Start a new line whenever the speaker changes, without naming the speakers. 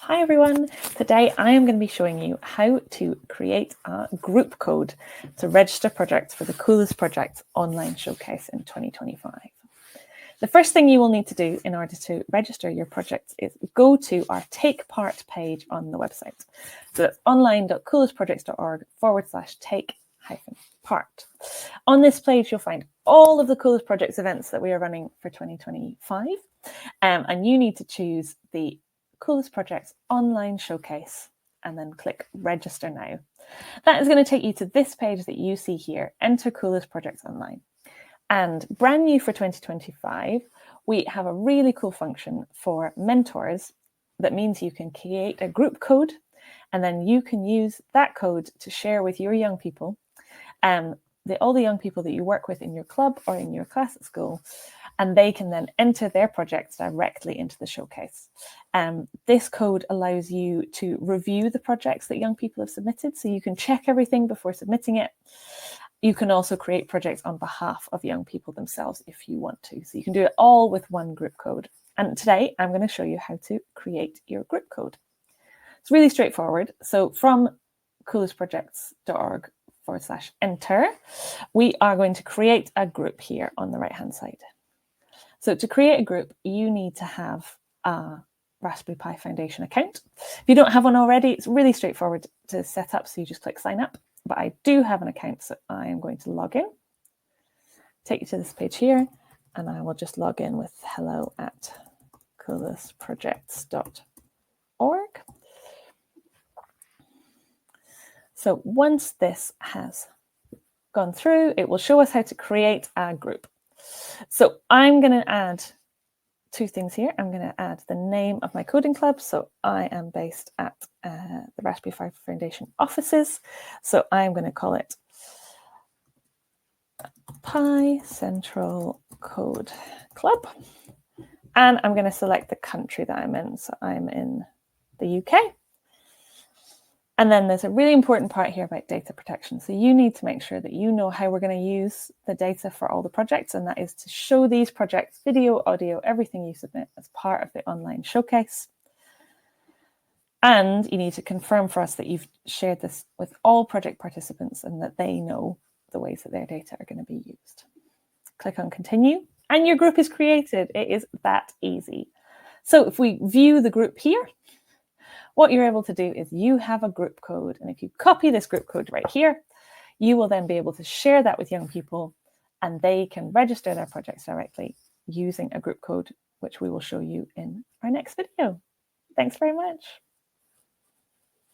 Hi everyone, today I am going to be showing you how to create a group code to register projects for the Coolest Projects online showcase in 2025. The first thing you will need to do in order to register your projects is go to our Take Part page on the website. So that's online.coolestprojects.org/take-part. On this page, you'll find all of the Coolest Projects events that we are running for 2025. And you need to choose the Coolest Projects online showcase and then click register now. That is going to take you to this page that you see here, enter Coolest Projects online. And brand new for 2025, we have a really cool function for mentors that means you can create a group code and then you can use that code to share with your young people, all the young people that you work with in your club or in your class at school, and they can then enter their projects directly into the showcase. This code allows you to review the projects that young people have submitted, so you can check everything before submitting it. You can also create projects on behalf of young people themselves if you want to. So you can do it all with one group code. And today I'm going to show you how to create your group code. It's really straightforward. So from coolestprojects.org/enter, we are going to create a group here on the right-hand side. So to create a group, you need to have a Raspberry Pi Foundation account. If you don't have one already, it's really straightforward to set up. So you just click sign up. But I do have an account, so I am going to log in. Take you to this page here, and I will just log in with hello@coolestprojects.org. So once this has gone through, it will show us how to create a group. So I'm going to add two things here. I'm going to add the name of my coding club. So I am based at the Raspberry Pi Foundation offices. So I'm going to call it Pi Central Code Club. And I'm going to select the country that I'm in. So I'm in the UK. And then there's a really important part here about data protection. So you need to make sure that you know how we're going to use the data for all the projects, and that is to show these projects, video, audio, everything you submit as part of the online showcase. And you need to confirm for us that you've shared this with all project participants and that they know the ways that their data are going to be used. Click on continue, and your group is created. It is that easy. So if we view the group here, what you're able to do is you have a group code, and if you copy this group code right here, you will then be able to share that with young people and they can register their projects directly using a group code, which we will show you in our next video. Thanks very much.